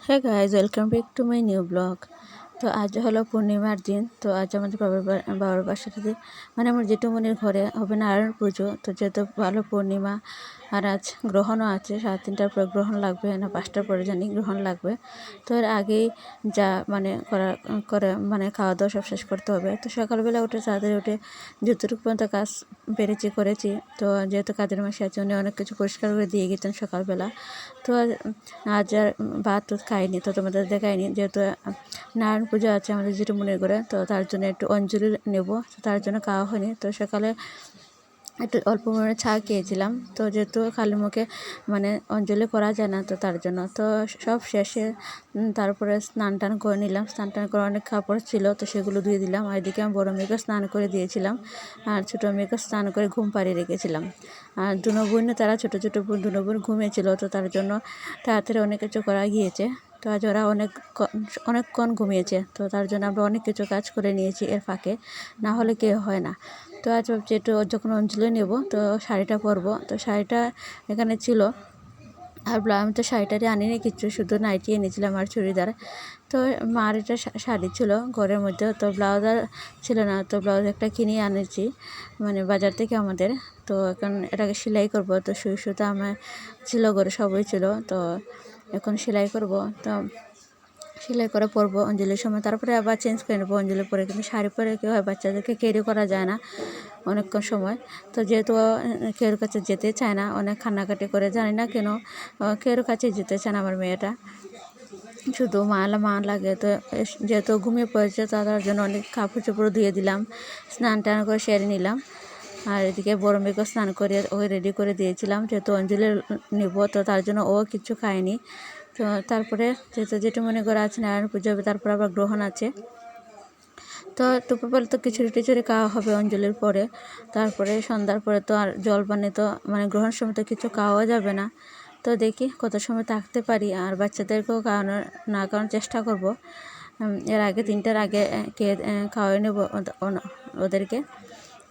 হ্যাঁ guys, welcome back to my new blog. তো আজ হলো পূর্ণিমার দিন। তো আজ আমাদের বাবার বাসাতে মানে আমার জেঠুমনির ঘরে হবে নারায়ণ পুজো। তো যেহেতু ভালো পূর্ণিমা আর আজ গ্রহণও আছে, 3:30টার পর গ্রহণ লাগবে না 5টার পরে জানি গ্রহণ লাগবে। তো এর আগেই যা করে খাওয়া দাওয়া সব শেষ করতে হবে। তো সকালবেলা উঠে তাড়াতাড়ি উঠে যতটুকু পর্যন্ত কাজ করেছি। তো যেহেতু কাজের মাসে আছে, উনি অনেক কিছু পরিষ্কার করে দিয়ে গেছেন সকালবেলা। তো আজ আর ভাত খাইনি, তো তোমাদের দেখাইনি। যেহেতু নারায়ণ পুজো আছে আমাদের জেঠুমনির ঘরে, তো তার জন্য একটু অঞ্জলি নেব, তার জন্য খাওয়া হয়নি। তো সকালে একটু অল্প পরিমাণে চা খেয়েছিলাম। তো যেহেতু খালি মুখে অঞ্জলি করা যায় না, তো তার জন্য তো সব শেষে তারপরে স্নান টান করে নিলাম। স্নান টান করে অনেক কাপড় ছিল, তো সেগুলো ধুয়ে দিলাম। আর এদিকে আমি বড় মেয়েকে স্নান করে দিয়েছিলাম, আর ছোটো মেয়েকে স্নান করে ঘুম পাড়িয়ে রেখেছিলাম। আর দুনো বোন, তারা ছোটো ছোটো দুনো বোন ঘুমিয়েছিল, তো তার জন্য তাড়াতাড়ি অনেক কিছু করা গিয়েছে। তো আজ ওরা অনেকক্ষণ ঘুমিয়েছে, তো তার জন্য আমরা অনেক কিছু কাজ করে নিয়েছি এর ফাঁকে, না হলে কেউ হয় না। তো আজ ভাবছি একটু যখন অঞ্জলি নেব, তো শাড়িটা পরবো। তো শাড়িটা এখানে ছিল, আর আমি তো শাড়িটারি আনিনি কিছু, শুধু নাইটি এনেছিলাম আর চুড়িদার। তো মার এটা শাড়ি ছিল ঘরের মধ্যে, তো ব্লাউজ আর ছিল না। তো ব্লাউজ একটা কিনে আনেছি বাজার থেকে আমাদের। তো এখন এটাকে সেলাই করব। তো সুই সুতা আমার ছিল ঘরে, সবই ছিল। তো এখন সেলাই করব। তো সেলাই করে পরবো অঞ্জলির সময়, তারপরে আবার চেঞ্জ করে নেবো অঞ্জলি পরে। কিন্তু শাড়ি পরে কী হয়, বাচ্চাদেরকে ক্যারি করা যায় না অনেকক্ষণ সময়। তো যেহেতু কেউর কাছে যেতে চায় না, অনেক কান্নাকাটি করে, জানি না কেন কেউর কাছে যেতে চায় না আমার মেয়েটা, শুধু মা লাগে। তো যেহেতু ঘুমিয়ে পড়েছে, তার জন্য অনেক কাপড় চোপড় ধুয়ে দিলাম, স্নান টান করে সেরে নিলাম। আর এদিকে বড় মেয়েকে স্নান করে ওকে রেডি করে দিয়েছিলাম, যেহেতু অঞ্জলি নেব, তো তার জন্য ও কিছু খায়নি। তো তারপরে যেহেতু জেঠুমনি করে আছে, নারায়ণ পুজো হবে, তারপর আবার গ্রহণ আছে। তো দুপুরবেলা তো খিচুড়ি টিচুড়ি খাওয়া হবে অঞ্জলির পরে। তারপরে সন্ধ্যার পরে তো আর জল পানি তো গ্রহণ সময় তো কিছু খাওয়া যাবে না। তো দেখি কত সময় থাকতে পারি, আর বাচ্চাদেরকেও খাওয়ানোর চেষ্টা করব। এর আগে 3টার আগে খাওয়াই নেব ওদেরকে।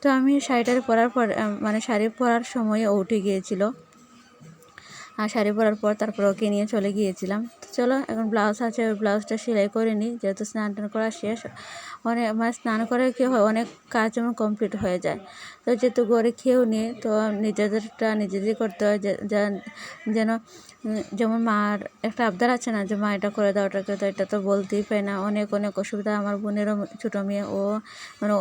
তো আমি শাড়িটার পরার পর শাড়ি পরার সময় ও উঠে গিয়েছিল, আর শাড়ি পরার পর তারপর ওকে নিয়ে চলে গিয়েছিলাম। তো চলো, এখন ব্লাউজ আছে, ওই ব্লাউজটা সেলাই করে নিই। যেহেতু স্নান টান করা শেষ, অনেক স্নান করে কী হয়, অনেক কাজ যেমন কমপ্লিট হয়ে যায়। তো যেহেতু ঘরে খেয়েও নিই, তো নিজেদেরটা নিজেদেরই করতে হয়। যেন যেমন মার একটা আবদার আছে না, যে মা এটা করে দাও, ওটা করে দাও, এটা তো বলতেই পারে না। অনেক অসুবিধা। আমার বোনেরও ছোটো মেয়ে, ও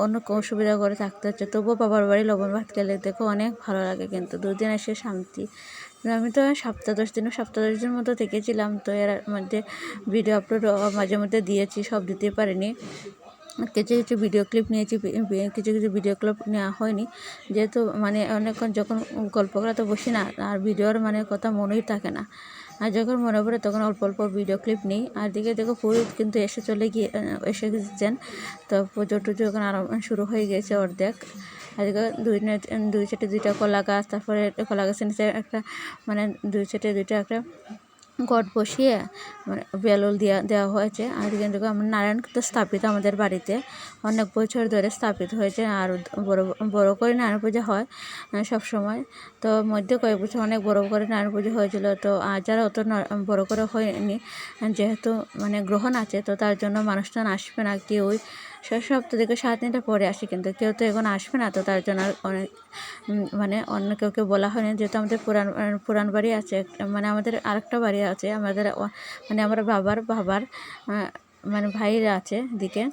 অনেক অসুবিধা করে থাকতে হচ্ছে। তবুও বাবার বাড়ি লবণ ভাত খেলে দেখো অনেক ভালো লাগে, কিন্তু 2 দিন এসে শান্তি। আমি তো সপ্তাহ 10 দিনের মতো থেকেছিলাম। তো এর মধ্যে ভিডিও আপলোড মাঝে মধ্যে দিয়েছি, সব দিতে পারিনি। কিছু কিছু ভিডিও ক্লিপ নিয়েছি, কিছু কিছু ভিডিও ক্লিপ নেওয়া হয়নি। যেহেতু অনেকক্ষণ যখন গল্প করা তো বসি না, আর ভিডিওর কথা মনেই থাকে না। আর যখন মনে পড়ে তখন অল্প অল্প ভিডিও ক্লিপ নিই। আর দিকে দেখো পুরো কিন্তু এসে গেছেন। তো পুজো টুজো এখন শুরু হয়ে গেছে অর্ধেক। এদিকে দুই সাইডে 2টা কলা গাছ, তারপরে কলা গাছের নিচে একটা 2 সাইডে 2টা একটা গট বসিয়ে বেলুন দেওয়া হয়েছে। আর কিন্তু আমার নারায়ণ কিন্তু স্থাপিত আমাদের বাড়িতে অনেক বছর ধরে স্থাপিত হয়েছে। আর বড় করে নারায়ণ পুজো হয় সব সময়। তো মধ্যে কয়েক বছর অনেক বড় করে নারায়ণ পুজো হয়েছিল। তো আজ আর অত বড় করে হয়নি, যেহেতু গ্রহণ আছে, তো তার জন্য মানুষজন আসবে না কেউই। শেষ সপ্তাহ থেকে 7 দিনটা পরে আসে, কিন্তু কেউ তো এখন আসবে না। তো তার জন্য অনেক অন্য কেউকে বলা হয়নি। যেহেতু আমাদের পুরান বাড়ি আছে, আমাদের আরেকটা বাড়ি আছে আমাদের, আমার বাবার ভাইরা আছে এদিকে।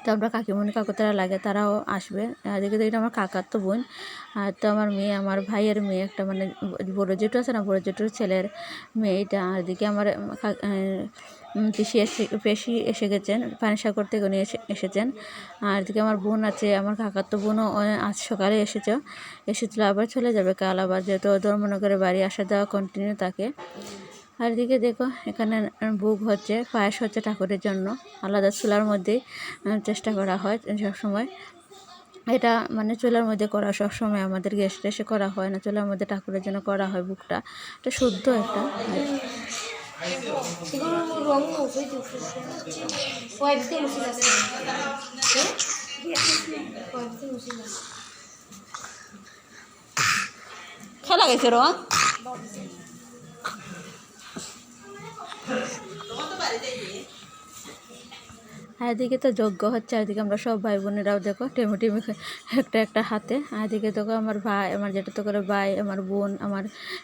তো আমরা কাকিমণি কাকুতারা লাগে, তারাও আসবে। এদিকে দেখি আমার কাকার তো বোন, আর তো আমার মেয়ে, আমার ভাইয়ের মেয়ে একটা বড়ো জেঠু আছে না, বড়ো জেঠুর ছেলের মেয়েটা। আর এদিকে আমার পেশি এসে গেছেন, পানিসাগর থেকে উনি এসেছেন। আর এদিকে আমার বোন আছে, আমার কাকার তো বোনও আজ সকালে এসেছিল, আবার চলে যাবে কাল আবার, যেহেতু ধর্মনগরের বাড়ি আসা যাওয়া কন্টিনিউ থাকে। আর এদিকে দেখো এখানে ভোগ হচ্ছে, পায়েস হচ্ছে ঠাকুরের জন্য, আলাদা চুলার মধ্যেই চেষ্টা করা হয় সবসময়। এটা চুলার মধ্যে করা সবসময়, আমাদের গ্যাস টেসে করা হয় না, চুলার মধ্যে ঠাকুরের জন্য করা হয় ভোগটা। এটা শুদ্ধ একটা খেলা গেছে রং। আর এদিকে তো যজ্ঞ হচ্ছে, এদিকে আমরা সব ভাই বোনেরাও দেখো টেমি টেমি একটা একটা হাতে। আর এদিকে দেখো আমার ভাই, আমার যেটা তো করে ভাই, আমার বোন, আমার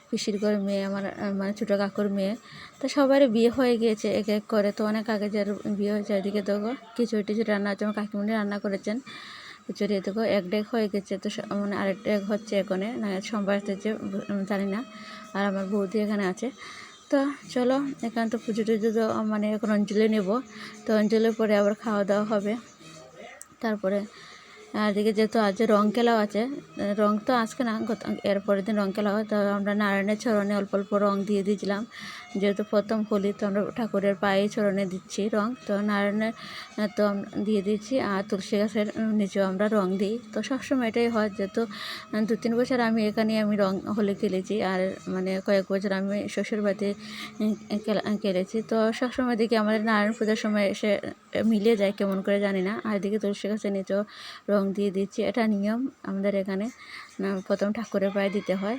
পিসির করে মেয়ে, আমার মানে ছোটো কাকুর মেয়ে, তো সবারই বিয়ে হয়ে গিয়েছে এক এক করে। তো অনেক আগে যার বিয়ে হয়েছে। এদিকে দেখো খিচুড়ি টিচুড়ি রান্না হচ্ছে, আমার কাকিমুনি রান্না করেছেন খিচুড়ি। দেখো এক ডেক হয়ে গেছে, তো মানে আরেক ডেক হচ্ছে এখানে, না সোমবার হচ্ছে জানি না। আর আমার বৌদি এখানে আছে। তো চলো, এখানে তো পুজো টুজো তো মানে এখন অঞ্জলি নেব, তো অঞ্জলির পরে আবার খাওয়া দাওয়া হবে। তারপরে এদিকে যেহেতু আজ রং খেলাও আছে, রং তো আজকে না, এর পরের দিন রং খেলা হয়। তো আমরা নারায়ণের চরণে অল্প অল্প রং দিয়ে দিয়েছিলাম, যেহেতু প্রথম হোলি, তো আমরা ঠাকুরের পায়ে চরণে দিচ্ছি রং। তো নারায়ণের তো দিয়ে দিচ্ছি, আর তুলসী গাছের নিচেও আমরা রং দিই। তো সবসময় এটাই হয়, যেহেতু 2-3 বছর আমি এখানে আমি রং হোলি খেলেছি, আর মানে কয়েক বছর আমি শ্বশুর বাড়িতে খেলেছি। তো সবসময় দেখি আমাদের নারায়ণ পূজার সময় এসে মিলে যায়, কেমন করে জানি না। আর এদিকে তুলসী গাছের নিচেও রং দিয়ে দিচ্ছি, এটা নিয়ম আমাদের এখানে, প্রথম ঠাকুরের পায়ে দিতে হয়।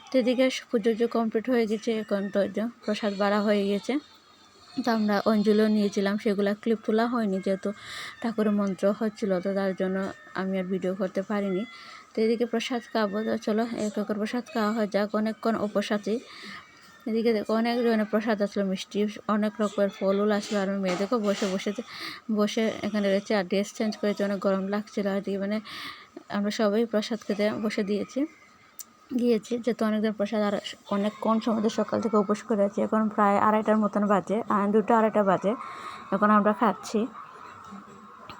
তো এদিকে পুজো কমপ্লিট হয়ে গেছে, এখন তো প্রসাদ বাড়া হয়ে গেছে। তো আমরা অঞ্জলিও নিয়েছিলাম, সেগুলো ক্লিপ তোলা হয়নি, যেহেতু ঠাকুরের মন্ত্র হচ্ছিলো, তো তার জন্য আমি আর ভিডিও করতে পারিনি। তো এদিকে প্রসাদ খাবো, তো চলো এক এক প্রসাদ খাওয়া হয় যাক, অনেকক্ষণ উপসাথী। এদিকে দেখো অনেক ধরনের প্রসাদ আসলো, মিষ্টি, অনেক রকমের ফলও আসলো। আর মেয়ে দেখো বসে বসে বসে এখানে রয়েছে, আর ড্রেস চেঞ্জ করেছে, অনেক গরম লাগছিল। আর এদিকে মানে আমরা সবাই প্রসাদ খেতে বসে গিয়েছি, যেহেতু অনেকদিন প্রসাদ, আর অনেকক্ষণ সময় সকাল থেকে উপোস করে আছি। এখন প্রায় 2:30টার মতন বাজে, 2-2:30 বাজে, এখন আমরা খাচ্ছি।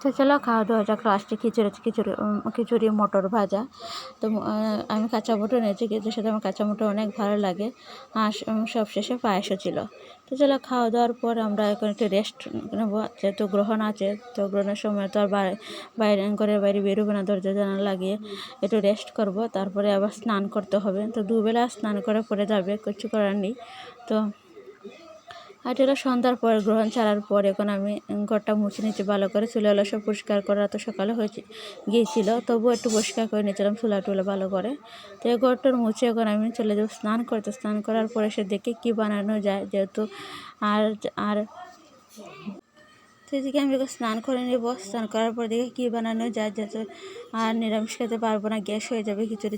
তো চলো খাওয়া দাওয়া যাক। লাস্টে খিচুড়ি মটর ভাজা। তো আমি কাঁচা মটর নিয়েছি, খিচুড়ির সাথে আমার কাঁচা মটর অনেক ভালো লাগে। আর সবশেষে পায়েসও ছিল। তো চলো খাওয়া দাওয়ার পর আমরা এখন একটু রেস্ট নেবো, যেহেতু গ্রহণ আছে। তো গ্রহণের সময় তো আর বাইরে ঘরের বাইরে বেরোবে না, দরজা জানালা লাগিয়ে একটু রেস্ট করব। তারপরে আবার স্নান করতে হবে, তো দুবেলা স্নান করে পরে যাবে, কিছু করার নেই। তো আর এটা সন্ধ্যার পর, গ্রহণ ছাড়ার পর, এখন আমি ঘরটা মুছে নিচ্ছি ভালো করে। চুলাগুলো সব পরিষ্কার করা তো সকালে গিয়েছিল, তবুও একটু পরিষ্কার করে নিয়েছিলাম চুলা টুলা ভালো করে। তো এই ঘরটার মুছে এখন আমি চলে যাবো স্নান করতে। স্নান করার পরে সে দেখে কী বানানো যায়, যেহেতু আর আর তো এদিকে আমি স্নান করে নেব। স্নান করার পর দেখে কী বানানো যায়, যাতে আর নিরামিষ খেতে পারবো না, গ্যাস হয়ে যাবে খিচুড়ি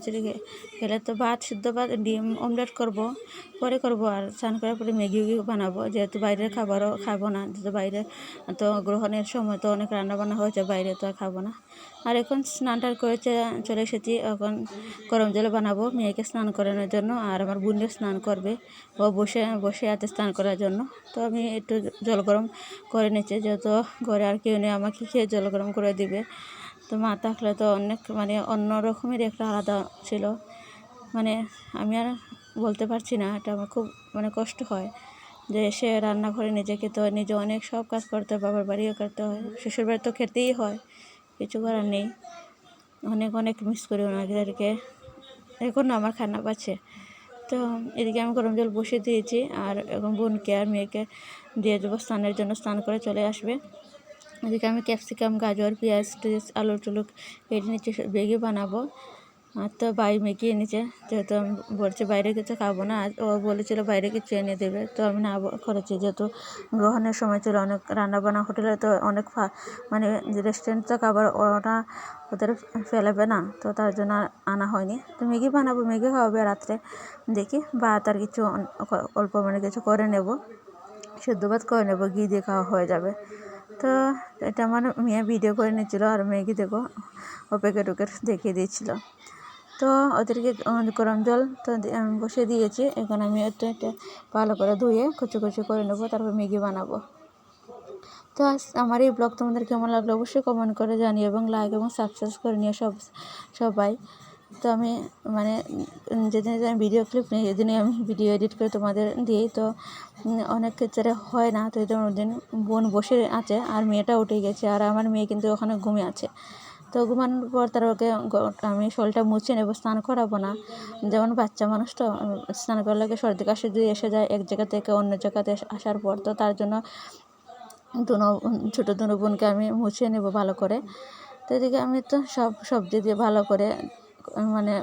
খেলে। তো সিদ্ধ ভাত, ডিম অমলেট পরে করবো। আর স্নান করার পরে ম্যাগি বানাবো, যেহেতু বাইরের খাবারও খাবো না, যেহেতু বাইরে তো গ্রহণের সময় তো অনেক রান্নাবান্না হয়েছে বাইরে, তো আর খাবো না। আর এখন স্নানটা করে চলে এসেছি, এখন গরম জলে বানাবো মেয়েকে স্নান করানোর জন্য। আর আমার বোনও স্নান করবে, ও বসে আছে স্নান করার জন্য। তো আমি একটু জল গরম করে নিচ্ছি, যেহেতু ঘরে আর কেউ নেই আমাকে খেয়ে জল গরম করে দিবে। তো মা থাকলে তো অনেক মানে অন্য রকমের একটা আলাদা ছিল, মানে আমি আর বলতে পারছি না, এটা আমার খুব মানে কষ্ট হয় যে এসে রান্নাঘরে নিজেকে তো নিজে অনেক সব কাজ করতে হয়, বাবার বাড়িও করতে হয়, শ্বশুর বাড়ি তো খেতেই হয়, কিছু করার নেই। অনেক অনেক মিস করি ওনাদেরকে, এখন আমার খারাপ পাচ্ছে। তো এদিকে আমি গরম জল বসিয়ে দিয়েছি, আর এখন বোনকে আর মেয়েকে দিয়ে দেবো স্নানের জন্য, স্নান করে চলে আসবে। এদিকে আমি ক্যাপসিকাম, গাজর, পেঁয়াজ টিয়াজ, আলু টুলু কেটে নিচে বেগে বানাবো। আর তো বাই মেগি এনেছে, যেহেতু আমি বলছি বাইরে কিছু খাবো না, ও বলেছিল বাইরে কিছু এনে দেবে, তো আমি না করেছি। যেহেতু গ্রহণের সময় ছিল, অনেক রান্নাবান্না হোটেলে তো অনেক মানে রেস্টুরেন্ট তো খাবার ওরা ওদের ফেলাবে না, তো তার জন্য আনা হয়নি। তো ম্যাগি বানাবো, ম্যাগি খাওয়াবে রাত্রে, দেখি ভাত আর কিছু অল্প মানে কিছু করে নেব, সেদ্ধ ভাত করে নেব, ঘি দিয়ে খাওয়া হয়ে যাবে। তো এটা আমার মেয়ে ভিডিও করে নিচ্ছিলো, আর ম্যাগি দেখো ও প্যাকেট দেখিয়ে দিচ্ছিল। তো ওদেরকে গরম জল তো বসিয়ে দিয়েছি, এখন আমি এটা ভালো করে ধুয়ে কুচি করে নেবো, তারপর ম্যাগি বানাবো। তো আমার এই ব্লগ তোমাদের কেমন লাগলো অবশ্যই কমেন্ট করে জানিও, এবং লাইক এবং সাবস্ক্রাইব করে নিও সবাই। তো আমি মানে যেদিন আমি ভিডিও ক্লিপ নিই, সেদিনই আমি ভিডিও এডিট করে তোমাদের দিই। তো অনেক ক্ষেত্রে হয় না, তো এই দিন বোন বসে আছে আর মেয়েটা উঠে গেছে, আর আমার মেয়ে কিন্তু ওখানে ঘুমিয়ে আছে। তো ঘুমানোর পর তার ওকে আমি শরীরটা মুছে নেব, স্নান করাবো না, যেমন বাচ্চা মানুষ তো স্নান করলে সর্দি কাশি যদি এসে যায় এক জায়গা থেকে অন্য জায়গাতে আসার পর, তো তার জন্য ছোটো দুনো বোনকে আমি মুছে নেব ভালো করে। তো এদিকে আমি তো সব সবজি দিয়ে ভালো করে মানে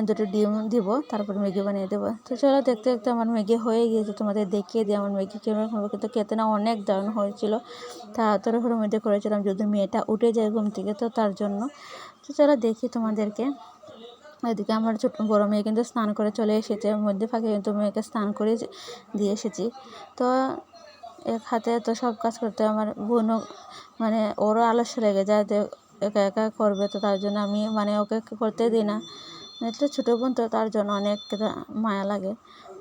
দুটো ডিম দিব, তারপর ম্যাগি বানিয়ে দেবো। তো চলো দেখতে দেখতে আমার ম্যাগি হয়ে গিয়েছে, তোমাদের দেখিয়ে দিই আমার ম্যাগি কীভাবে হবে। কিন্তু খেতে না অনেক দারুণ হয়েছিল, তাড়াতাড়ির মধ্যে করেছিলাম যদি মেয়েটা উঠে যায় ঘুম থেকে, তো তার জন্য। তো চলো দেখি তোমাদেরকে। এদিকে আমার ছোট বড় মেয়ে কিন্তু স্নান করে চলে এসেছে, মধ্যে ফাঁকে কিন্তু মেয়েকে স্নান করে দিয়ে এসেছি। তো এক হাতে তো সব কাজ করতে আমার বোনও মানে ওরও আলস্য লেগে যায় যে একা একা করবে, তো তার জন্য আমি মানে ওকে করতে দিই না, তো ছোটো বোন তো তার জন্য অনেক মায়া লাগে।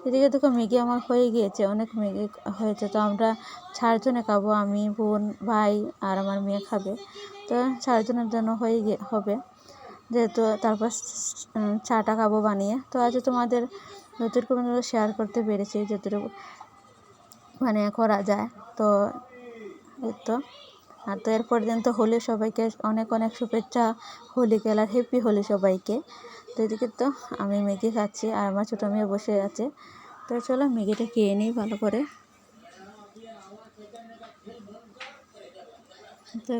এদিকে দেখো ম্যাগি আমার হয়ে গিয়েছে, অনেক ম্যাগি হয়েছে। তো আমরা 4 জনে খাবো, আমি, বোন, ভাই আর আমার মেয়ে খাবে। তো 4 জনের জন্য হবে যেহেতু। তারপর চাটা খাবো বানিয়ে। তো আজ তোমাদের যতটুকু শেয়ার করতে পেরেছি, যতটুকু মানে করা যায়। তো এই তো। আর তো এরপর দিন তো হোলি, সবাইকে অনেক অনেক শুভেচ্ছা, হোলি খেলার হ্যাপি হোলি সবাইকে। তো এদিকে তো আমি ম্যাগি খাচ্ছি আর আমার ছোটো মেয়ে বসে আছে। তো চলো ম্যাগিটা খেয়ে নিই ভালো করে।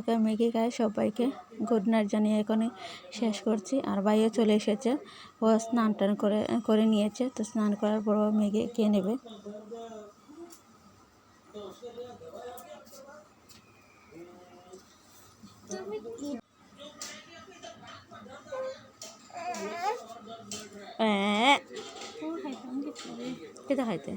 তো ম্যাগি খায় সবাইকে গুড নাইট জানিয়ে এখনই শেষ করছি। আর ভাইও চলে এসেছে, ও স্নান টান করে নিয়েছে। তো স্নান করার পর ম্যাগি খেয়ে নেবে। কেটা খাইতে